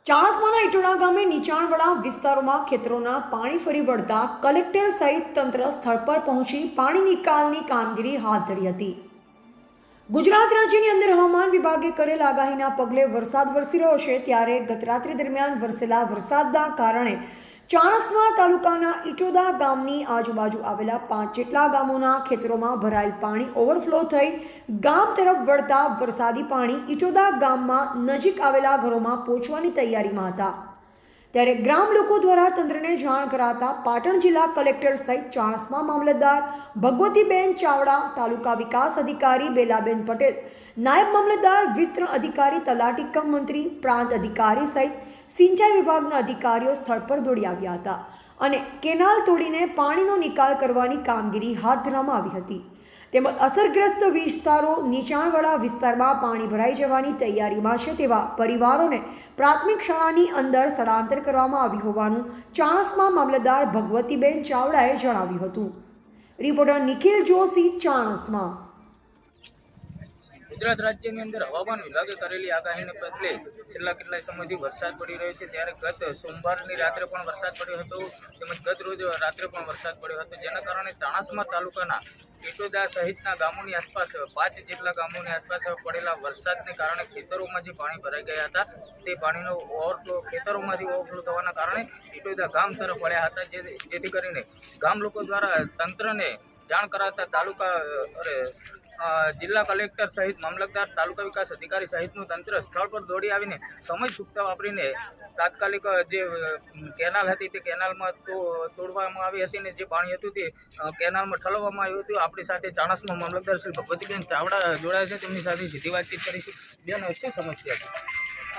ચાણસ્માના ઇટોડા ગામે નીચાણવાળા વિસ્તારોમાં ખેતરોના પાણી ફરી વળતા કલેક્ટર સહિત તંત્ર સ્થળ પર પહોંચી પાણી નિકાલની કામગીરી હાથ ધરી હતી। ગુજરાત રાજ્યની અંદર હવામાન વિભાગે કરેલ આગાહીના પગલે વરસાદ વરસી રહ્યો છે, ત્યારે ગતરાત્રિ દરમિયાન વરસેલા વરસાદના કારણે ચાણસ્મા તાલુકાના ઇટોદા ગામની આજુબાજુ આવેલા 5 જેટલા ગામોના ખેતરોમાં ભરાયેલ પાણી ઓવરફ્લો થઈ ગામ તરફ વળતા વરસાદી પાણી ઇટોદા ગામમાં નજીક આવેલા ઘરોમાં પહોંચવાની તૈયારીમાં હતા। ત્યારે ગ્રામ લોકો દ્વારા તંત્રને જાણ કરાતા પાટણ જિલ્લા કલેક્ટર સહિત ચાણસ્મા મામલતદાર ભગવતીબેન ચાવડા, તાલુકા વિકાસ અધિકારી બેલાબેન પટેલ, નાયબ મામલતદાર વિસ્તરણ અધિકારી, તલાટી કમ મંત્રી, પ્રાંત અધિકારી સહિત સિંચાઈ વિભાગના અધિકારીઓ સ્થળ પર દોડી આવ્યા હતા અને કેનાલ તોડીને પાણીનો નિકાલ કરવાની કામગીરી હાથ ધરવામાં આવી હતી। તેમજ અસરગ્રસ્ત વિસ્તારો નીચાણવાળા વિસ્તારમાં પાણી ભરાઈ જવાની તૈયારીમાં છે તેવા પરિવારોને પ્રાથમિક શાળાની અંદર સ્થળાંતર કરવામાં આવ્યું હોવાનું ચાણસ્મા મામલતદાર ભગવતીબેન ચાવડાએ જણાવ્યું હતું। રિપોર્ટર નિખિલ જોશી, ચાણસ્મા। ગુજરાત રાજ્યની અંદર હવામાન વિભાગે કરેલી આગાહીને પગલે છેલ્લા કેટલાય સમયથી વરસાદ પડી રહ્યો છે। ત્યારે ગત સોમવારની રાત્રે પણ વરસાદ પડ્યો હતો, તેમજ ગત રોજ રાત્રે પણ વરસાદ પડ્યો હતો, જેના કારણે ચાણસ્મા તાલુકાના ઇટોદા સહિતના ગામોની આસપાસ 5 જેટલા ગામોની આસપાસ પડેલા વરસાદને કારણે ખેતરોમાં જે પાણી ભરાઈ ગયા હતા તે પાણીનો ઓવરફ્લો ખેતરોમાંથી ઓવરફ્લો થવાના કારણે ઇટોદા ગામ તરફ વળ્યા હતા, જેથી કરીને ગામ લોકો દ્વારા તંત્રને જાણ કરાતા જિલ્લા કલેક્ટર સહિત મામલતદાર, તાલુકા વિકાસ અધિકારી સહિતનું તંત્ર સ્થળ પર દોડી આવીને સમય સૂચતા વાપરીને તાત્કાલિક જે કેનાલ હતી તે કેનાલમાં તોડવામાં આવી હતી અને જે પાણી હતું તે કેનાલમાં ઠલવવામાં આવ્યું હતું। આપણી સાથે ચાણસ્મા મામલતદાર શ્રી ભગવતીબેન ચાવડા જોડાયા છે, તેમની સાથે સીધી વાતચીત કરીશું। બેન, શું સમસ્યા છે?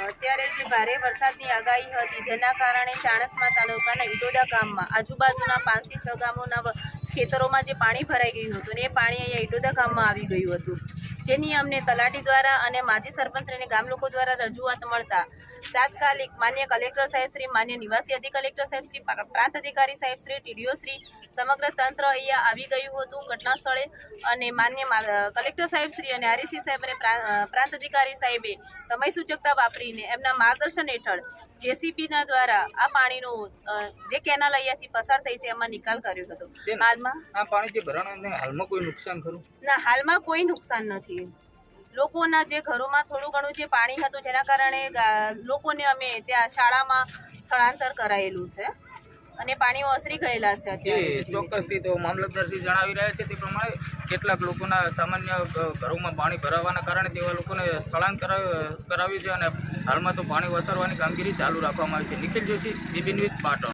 અત્યારે જે ભારે વરસાદની આગાહી હતી, જેના કારણે ચાણસ્મા તાલુકાના ઇટોદા ગામમાં આજુબાજુના 5 થી 6 ગામોના ખેતરોમાં જે પાણી ભરાઈ ગયું હતું ને એ પાણી અહીંયા ઇટોદા ગામમાં આવી ગયું હતું, જેની અમને તલાટી દ્વારા અને માજી સરપંચ અને ગામ લોકો દ્વારા રજૂઆત મળતા તાત્કાલિક માન્ય કલેક્ટર સાહેબ શ્રી, માન્ય નિવાસી અધિક કલેક્ટર સાહેબ શ્રી, પ્રાંત અધિકારી સાહેબ શ્રી, ટીડીઓ શ્રી, સમગ્ર તંત્ર અહીંયા આવી ગયું હતું ઘટના સ્થળે અને માન્ય કલેક્ટર સાહેબ શ્રી અને આરઈસી સાહેબ અને પ્રાંત અધિકારી સાહેબે સમય સૂચકતા વાપરીને એમના માર્ગદર્શન હેઠળ જેસીબીના દ્વારા આ પાણીનો જે કેનાલ અહીંયાથી પસાર થઈ છે એમાં નિકાલ કર્યો હતો। હાલમાં આ પાણી જે ભરાણું હાલમાં કોઈ નુકસાન ખરું? ના, હાલમાં કોઈ નુકસાન નથી। લોકોના જે ઘરોમાં થોડું ઘણું જે પાણી હતું જેના કારણે લોકોને અમે ત્યાં શાળામાં સ્થળાંતર કરાયેલું છે અને પાણીઓ ઓસરી ગયેલા છે અત્યારે। ચોક્કસથી તો મામલતદારશ્રી જણાવી રહ્યા છે તે પ્રમાણે કેટલાક લોકોના સામાન્ય ઘરોમાં પાણી ભરાવાના કારણે તેવા લોકોને સ્થળાંતર કરાવ્યું છે અને હાલમાં તો પાણી ઓસરવાની કામગીરી ચાલુ રાખવામાં આવી છે। Nikhil Joshi, GB news, Patan.